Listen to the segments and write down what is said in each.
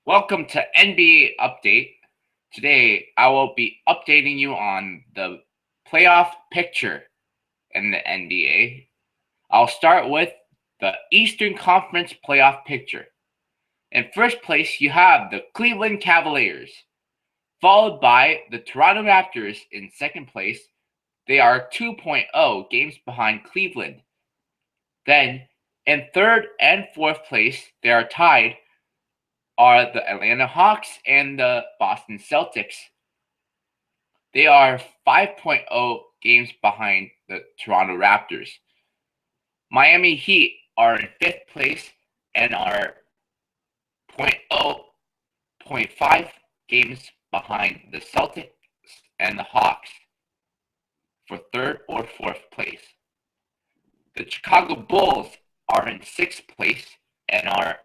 Welcome to NBA Update. Today, I will be updating you on the playoff picture in the NBA. I'll start with the Eastern Conference playoff picture. In first place, you have the Cleveland Cavaliers, followed by the Toronto Raptors in second place. They are 2.0 games behind Cleveland. Then, in third and fourth place, they are tied are the Atlanta Hawks and the Boston Celtics. They are 5.0 games behind the Toronto Raptors. Miami Heat are in fifth place and are point 0.5 games behind the Celtics and the Hawks for third or fourth place. The Chicago Bulls are in sixth place and are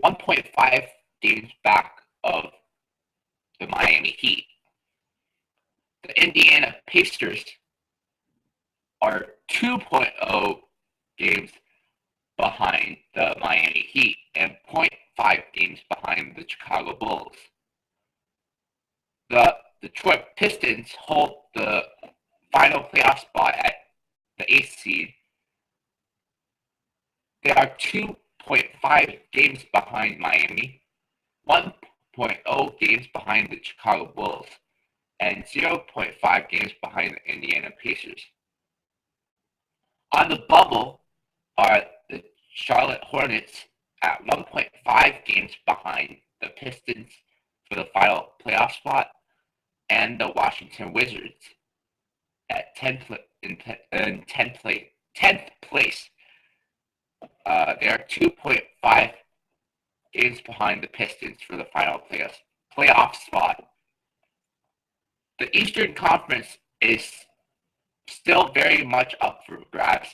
1.5 games back of the Miami Heat. The Indiana Pacers are 2.0 games behind the Miami Heat and 0.5 games behind the Chicago Bulls. The Detroit Pistons hold the final playoff spot at the 8th seed. They are 2.5 games behind Miami, 1.0 games behind the Chicago Bulls, and 0.5 games behind the Indiana Pacers. On the bubble are the Charlotte Hornets at 1.5 games behind the Pistons for the final playoff spot, and the Washington Wizards at 10th place. They are 2.5 games behind the Pistons for the final playoff spot. The Eastern Conference is still very much up for grabs.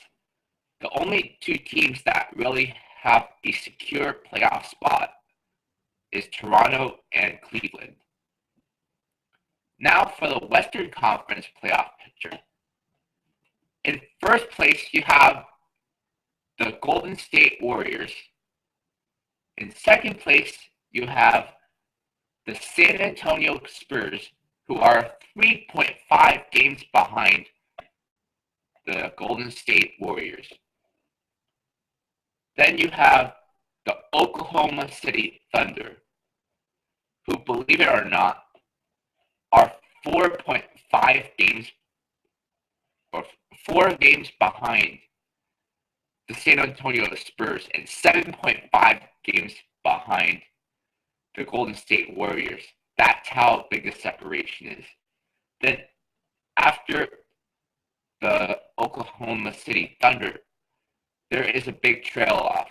The only two teams that really have a secure playoff spot is Toronto and Cleveland. Now for the Western Conference playoff picture. In first place, you have the Golden State Warriors. In second place, you have the San Antonio Spurs, who are 3.5 games behind the Golden State Warriors. Then you have the Oklahoma City Thunder, who, believe it or not, are 4.5 games or 4 games behind the San Antonio Spurs and 7.5 games behind the Golden State Warriors. That's how big the separation is. Then after the Oklahoma City Thunder, there is a big trail off.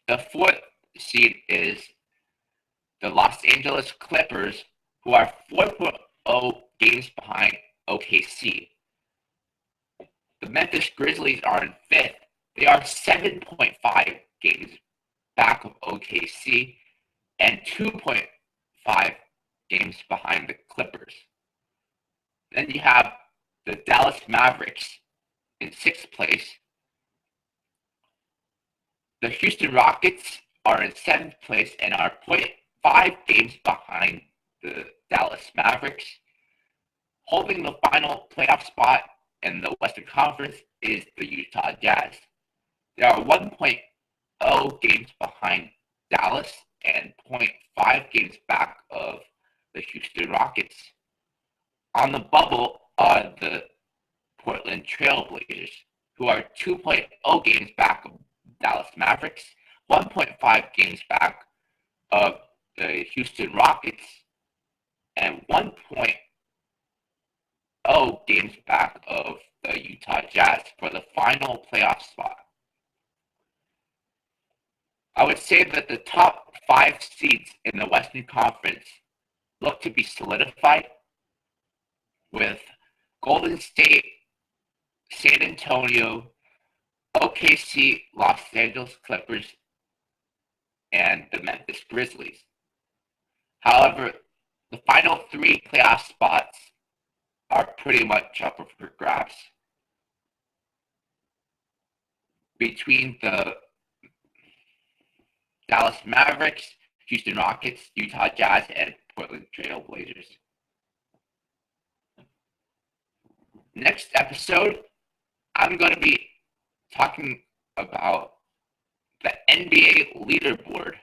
The fourth seed is the Los Angeles Clippers, who are 4.0 games behind OKC. The Memphis Grizzlies are in fifth. They are 7.5 games back of OKC and 2.5 games behind the Clippers. Then you have the Dallas Mavericks in sixth place. The Houston Rockets are in seventh place and are 0.5 games behind the Dallas Mavericks. Holding the final playoff spot in the Western Conference is the Utah Jazz. They are 1.0 games behind Dallas and 0.5 games back of the Houston Rockets. On the bubble are the Portland Trailblazers, who are 2.0 games back of Dallas Mavericks, 1.5 games back of the Houston Rockets, and 1.0 games back of the Utah Jazz for the final playoff spot. I would say that the top 5 seeds in the Western Conference look to be solidified, with Golden State, San Antonio, OKC, Los Angeles Clippers, and the Memphis Grizzlies. However, the final 3 playoff spots are pretty much up for grabs between the Dallas Mavericks, Houston Rockets, Utah Jazz, and Portland Trail Blazers. Next episode, I'm going to be talking about the NBA leaderboard